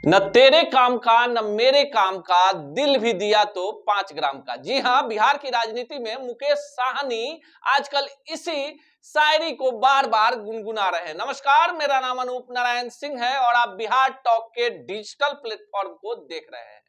न तेरे काम का न मेरे काम का, दिल भी दिया तो 5 ग्राम का। जी हां, बिहार की राजनीति में मुकेश साहनी आजकल इसी शायरी को बार बार गुनगुना रहे हैं। नमस्कार, मेरा नाम अनूप नारायण सिंह है और आप बिहार टॉक के डिजिटल प्लेटफॉर्म को देख रहे हैं।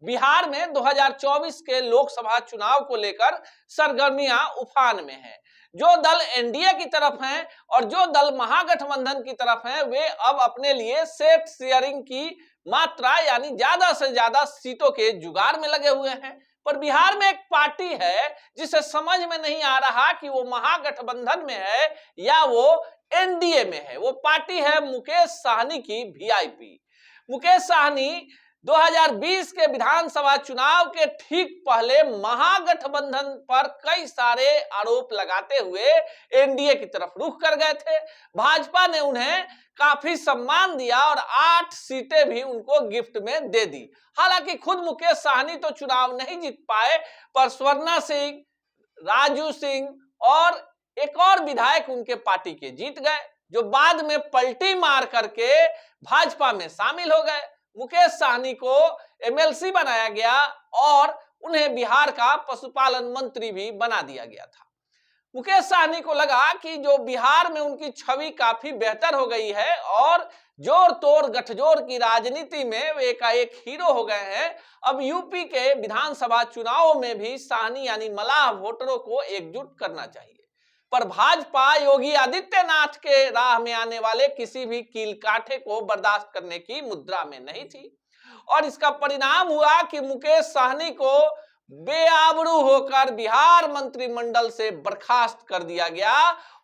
बिहार में 2024 के लोकसभा चुनाव को लेकर सरगर्मियां उफान में हैं। जो दल एनडीए की तरफ हैं और जो दल महागठबंधन की तरफ हैं, वे अब अपने लिए सेट शेयरिंग की मात्रा यानी ज्यादा से ज्यादा सीटों के जुगाड़ में लगे हुए हैं। पर बिहार में एक पार्टी है जिसे समझ में नहीं आ रहा कि वो महागठबंधन में है या वो एनडीए में है। वो पार्टी है मुकेश साहनी की वीआईपी। मुकेश साहनी 2020 के विधानसभा चुनाव के ठीक पहले महागठबंधन पर कई सारे आरोप लगाते हुए एनडीए की तरफ रुख कर गए थे। भाजपा ने उन्हें काफी सम्मान दिया और 8 सीटें भी उनको गिफ्ट में दे दी। हालांकि खुद मुकेश साहनी तो चुनाव नहीं जीत पाए, पर स्वर्णा सिंह, राजू सिंह और एक और विधायक उनके पार्टी के जीत गए, जो बाद में पलटी मार करके भाजपा में शामिल हो गए। मुकेश साहनी को एमएलसी बनाया गया और उन्हें बिहार का पशुपालन मंत्री भी बना दिया गया था। मुकेश साहनी को लगा कि जो बिहार में उनकी छवि काफी बेहतर हो गई है और जोड़ तोड़ गठजोड़ की राजनीति में वे एकाएक हीरो हो गए हैं। अब यूपी के विधानसभा चुनावों में भी साहनी यानी मलाह वोटरों को एकजुट करना चाहिए। पर भाजपा योगी आदित्यनाथ के राह में आने वाले किसी भी कील काठे को बर्दाश्त करने की मुद्रा में नहीं थी और इसका परिणाम हुआ कि मुकेश साहनी को बेआबरू होकर बिहार मंत्रिमंडल से बर्खास्त कर दिया गया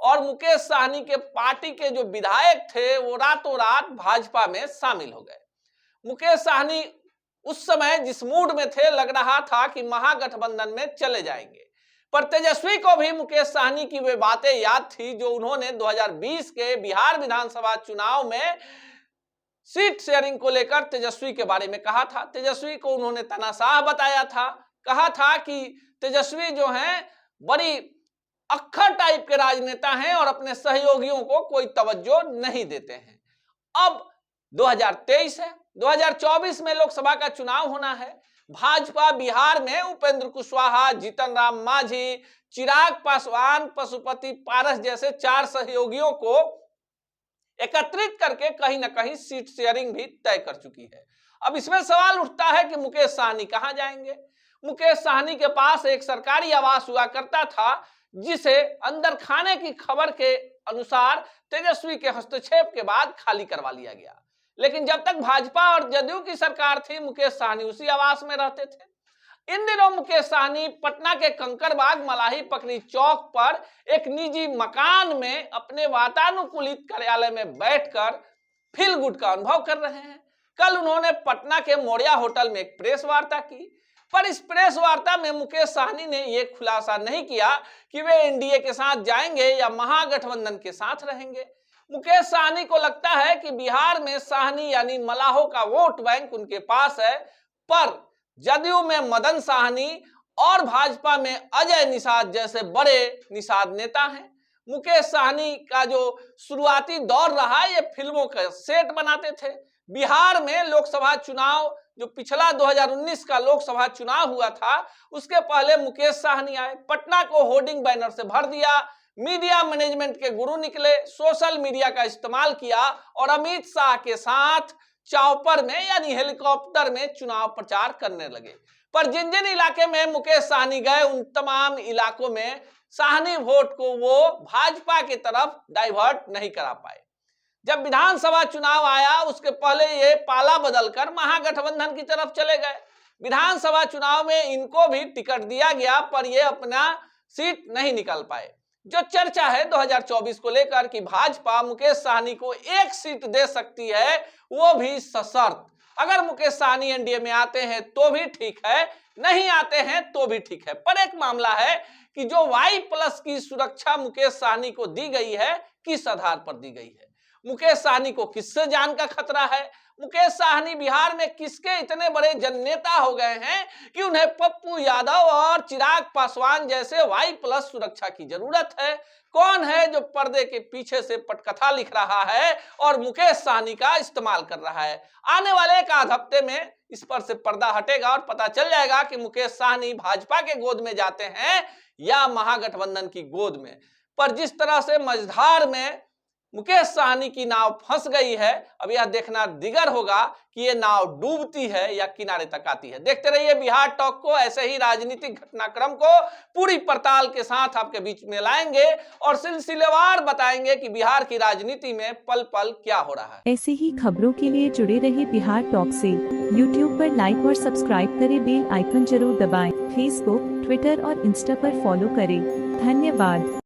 और मुकेश साहनी के पार्टी के जो विधायक थे वो रातों रात भाजपा में शामिल हो गए। मुकेश साहनी उस समय जिस मूड में थे, लग रहा था कि महागठबंधन में चले जाएंगे। पर तेजस्वी को भी मुकेश साहनी की वे बातें याद थी जो उन्होंने 2020 के बिहार विधानसभा चुनाव में सीट शेयरिंग को लेकर तेजस्वी के बारे में कहा था। तेजस्वी को उन्होंने तानाशाह बताया था, कहा था कि तेजस्वी जो हैं बड़ी अक्खर टाइप के राजनेता हैं और अपने सहयोगियों को कोई तवज्जो नहीं देते हैं। अब 2023 है, 2024 में लोकसभा का चुनाव होना है। भाजपा बिहार में उपेंद्र कुशवाहा, जीतन राम मांझी, चिराग पासवान, पशुपति पारस जैसे 4 सहयोगियों को एकत्रित करके कहीं ना कहीं सीट शेयरिंग भी तय कर चुकी है। अब इसमें सवाल उठता है कि मुकेश साहनी कहां जाएंगे। मुकेश साहनी के पास एक सरकारी आवास हुआ करता था जिसे अंदर खाने की खबर के अनुसार तेजस्वी के हस्तक्षेप के बाद खाली करवा लिया गया। लेकिन जब तक भाजपा और जदयू की सरकार थी, मुकेश साहनी उसी आवास में रहते थे। इन दिनों मुकेश साहनी पटना के कंकड़बाग मलाही पकड़ी चौक पर एक निजी मकान में अपने वातानुकूलित कार्यालय में बैठकर फील गुड का अनुभव कर रहे हैं। कल उन्होंने पटना के मोरिया होटल में एक प्रेस वार्ता की, पर इस प्रेस वार्ता में मुकेश साहनी ने यह खुलासा नहीं किया कि वे एनडीए के साथ जाएंगे या महागठबंधन के साथ रहेंगे। मुकेश साहनी को लगता है कि बिहार में साहनी यानी मलाहों का वोट बैंक उनके पास है, पर जदयू में मदन साहनी और भाजपा में अजय निषाद जैसे बड़े निषाद नेता हैं। मुकेश साहनी का जो शुरुआती दौर रहा, ये फिल्मों का सेट बनाते थे। बिहार में लोकसभा चुनाव जो पिछला 2019 का लोकसभा चुनाव हुआ था, उसके पहले मुकेश साहनी आए, पटना को होर्डिंग बैनर से भर दिया, मीडिया मैनेजमेंट के गुरु निकले, सोशल मीडिया का इस्तेमाल किया और अमित शाह के साथ चॉपर में यानी हेलीकॉप्टर में चुनाव प्रचार करने लगे। पर जिन जिन इलाके में मुकेश साहनी गए, उन तमाम इलाकों में साहनी वोट को वो भाजपा की तरफ डाइवर्ट नहीं करा पाए। जब विधानसभा चुनाव आया, उसके पहले ये पाला बदलकर महागठबंधन की तरफ चले गए। विधानसभा चुनाव में इनको भी टिकट दिया गया, पर ये अपना सीट नहीं निकाल पाए। जो चर्चा है 2024 को लेकर कि भाजपा मुकेश साहनी को 1 सीट दे सकती है, वो भी सशर्त। अगर मुकेश साहनी एनडीए में आते हैं तो भी ठीक है, नहीं आते हैं तो भी ठीक है। पर एक मामला है कि जो Y+ की सुरक्षा मुकेश साहनी को दी गई है, किस आधार पर दी गई है। मुकेश साहनी को किससे जान का खतरा है? मुकेश साहनी बिहार में किसके इतने बड़े जननेता हो गए हैं कि उन्हें पप्पू यादव और चिराग पासवान जैसे वाई प्लस सुरक्षा की जरूरत है? कौन है जो पर्दे के पीछे से पटकथा लिख रहा है और मुकेश साहनी का इस्तेमाल कर रहा है? आने वाले एक आध हफ्ते में इस पर से पर्दा हटेगा और पता चल जाएगा कि मुकेश साहनी भाजपा के गोद में जाते हैं या महागठबंधन की गोद में। पर जिस तरह से मझधार में मुकेश साहनी की नाव फंस गई है, अब यह देखना दिगर होगा कि यह नाव डूबती है या किनारे तक आती है। देखते रहिए बिहार टॉक को। ऐसे ही राजनीतिक घटनाक्रम को पूरी पड़ताल के साथ आपके बीच में लाएंगे और सिलसिलेवार बताएंगे कि बिहार की राजनीति में पल पल क्या हो रहा है। ऐसे ही खबरों के लिए जुड़े रहिए बिहार टॉक से। यूट्यूब पर लाइक और सब्सक्राइब करें, बेल आइकन जरूर दबाएं। फेसबुक, ट्विटर और इंस्टा पर फॉलो करें। धन्यवाद।